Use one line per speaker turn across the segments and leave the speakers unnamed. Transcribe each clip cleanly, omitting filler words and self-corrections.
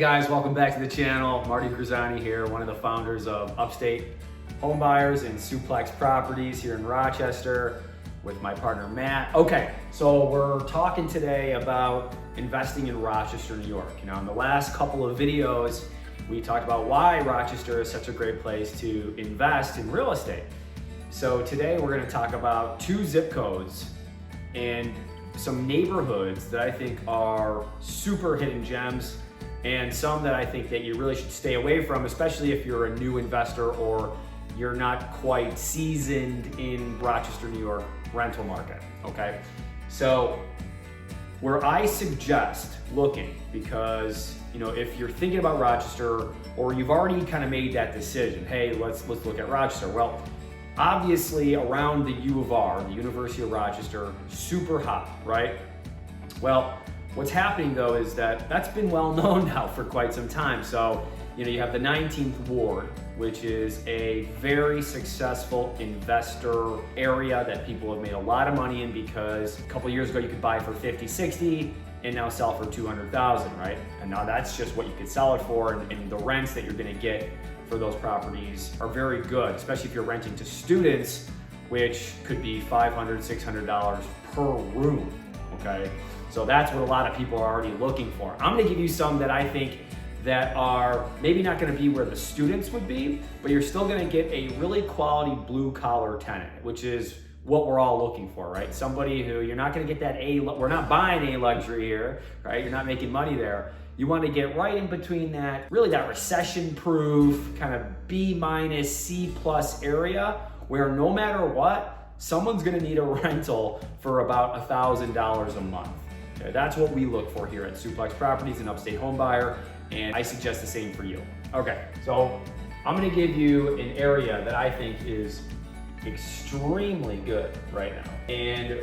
guys, welcome back to the channel. Marty Grisani here, one of the founders of Upstate Home Buyers and Suplex Properties here in Rochester with my partner Matt. Okay, so we're talking today about investing in Rochester, New York. You know, in the last couple of videos, we talked about why Rochester is such a great place to invest in real estate. So today we're going to talk about two zip codes and some neighborhoods that I think are super hidden gems and some that I think that you really should stay away from, especially if you're a new investor or you're not quite seasoned in Rochester, New York rental market, okay? So where I suggest looking, because you know, if you're thinking about Rochester or you've already kind of made that decision, hey, let's look at Rochester. Well, obviously around the U of R, the University of Rochester, super hot, right? Well, what's happening though is that that's been well known now for quite some time. So, you know, you have the 19th Ward, which is a very successful investor area that people have made a lot of money in, because a couple of years ago you could buy for 50, 60 and now sell for 200,000, right? And now that's just what you could sell it for, and the rents that you're gonna get for those properties are very good, especially if you're renting to students, which could be $500, $600 per room, okay? So that's what a lot of people are already looking for. I'm gonna give you some that I think that are maybe not gonna be where the students would be, but you're still gonna get a really quality blue collar tenant, which is what we're all looking for, right? Somebody who, you're not gonna get that we're not buying a luxury here, right? You're not making money there. You want to get right in between that, really that recession-proof kind of B-, C+ area where no matter what, someone's gonna need a rental for about $1,000 a month. Okay, that's what we look for here at Suplex Properties and Upstate Home Buyer, and I suggest the same for you. Okay, so I'm gonna give you an area that I think is extremely good right now. And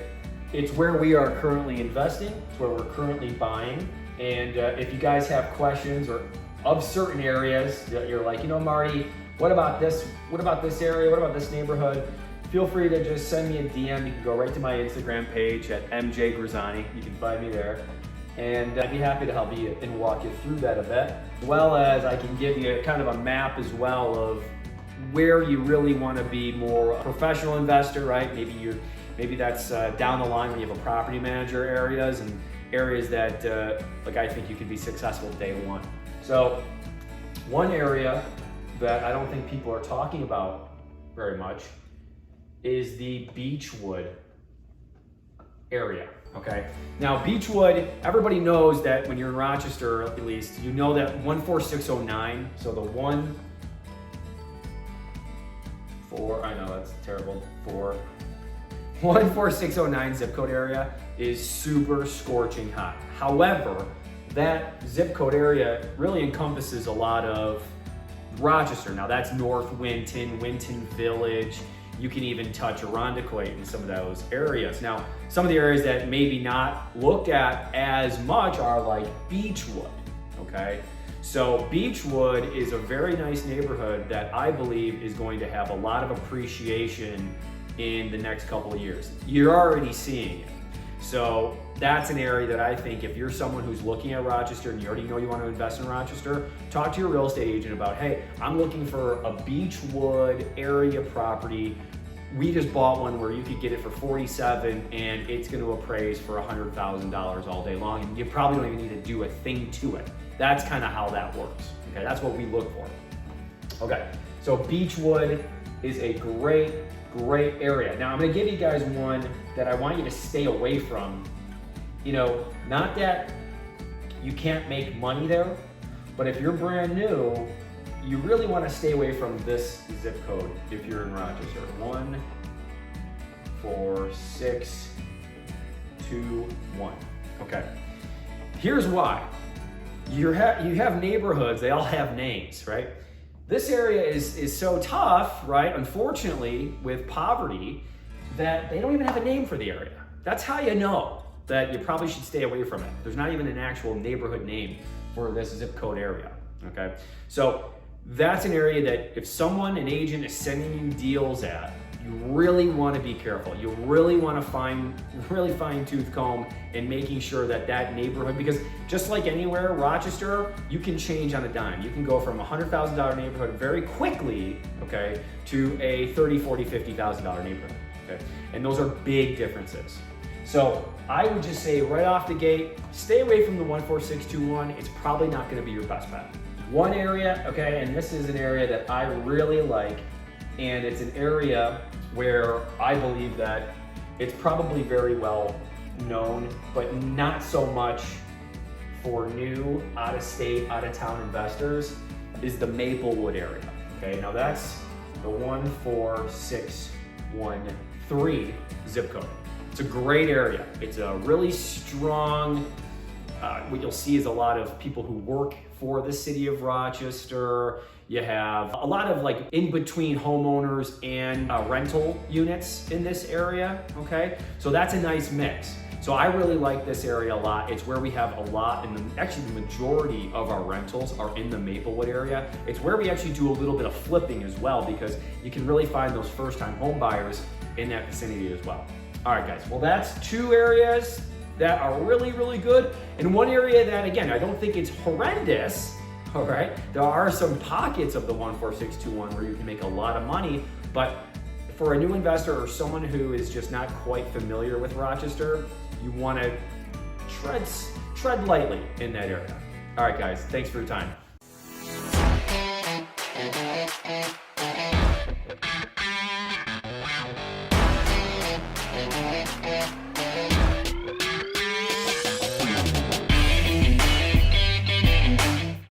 it's where we are currently investing, it's where we're currently buying. And if you guys have questions or of certain areas that you're like, you know, Marty, what about this? What about this area? What about this neighborhood? Feel free to just send me a DM. You can go right to my Instagram page at MJ Grisani. You can find me there. And I'd be happy to help you and walk you through that a bit. As well as I can give you kind of a map as well of where you really want to be more a professional investor, right? Maybe that's down the line when you have a property manager areas and areas that like I think you could be successful day one. So one area that I don't think people are talking about very much is the Beechwood area, okay? Now Beechwood, everybody knows that when you're in Rochester, at least, you know that 14609, so the 14609 zip code area is super scorching hot. However, that zip code area really encompasses a lot of Rochester. Now that's North Winton, Winton Village. You can even touch Irondequoit in some of those areas. Now, some of the areas that maybe not looked at as much are like Beechwood, okay? So Beechwood is a very nice neighborhood that I believe is going to have a lot of appreciation in the next couple of years. You're already seeing it. So that's an area that I think if you're someone who's looking at Rochester and you already know you want to invest in Rochester, talk to your real estate agent about, hey, I'm looking for a Beechwood area property. We just bought one where you could get it for 47 and it's going to appraise for $100,000 all day long, and you probably don't even need to do a thing to it. That's kind of how that works. Okay, that's what we look for. Okay, so Beechwood is a great area. Now I'm gonna give you guys one that I want you to stay away from. You know, not that you can't make money there, but if you're brand new, you really want to stay away from this zip code if you're in Rochester. 14621. Okay, here's why. You have neighborhoods, they all have names, right? This area is so tough, right? Unfortunately, with poverty, that they don't even have a name for the area. That's how you know that you probably should stay away from it. There's not even an actual neighborhood name for this zip code area, okay? So that's an area that if someone, an agent, is sending you deals at, you really want to be careful. You really want to really fine tooth comb in making sure that that neighborhood, because just like anywhere, Rochester, you can change on a dime. You can go from a $100,000 neighborhood very quickly, okay, to a $30,000, $40,000, $50,000 neighborhood, okay? And those are big differences. So I would just say right off the gate, stay away from the 14621. It's probably not going to be your best bet. One area, okay, and this is an area that I really like, and it's an area where I believe that it's probably very well known, but not so much for new out-of-state, out-of-town investors, is the Maplewood area. Okay, now that's the 14613 zip code. It's a great area. It's a really strong, what you'll see is a lot of people who work for the city of Rochester. You have a lot of like in-between homeowners and rental units in this area, okay? So that's a nice mix. So I really like this area a lot. It's where we have a lot, and actually the majority of our rentals are in the Maplewood area. It's where we actually do a little bit of flipping as well, because you can really find those first-time home buyers in that vicinity as well. All right, guys, well, that's two areas that are really, really good. And one area that, again, I don't think it's horrendous, all right? There are some pockets of the 14621 where you can make a lot of money, but for a new investor or someone who is just not quite familiar with Rochester, you wanna tread lightly in that area. All right, guys, thanks for your time.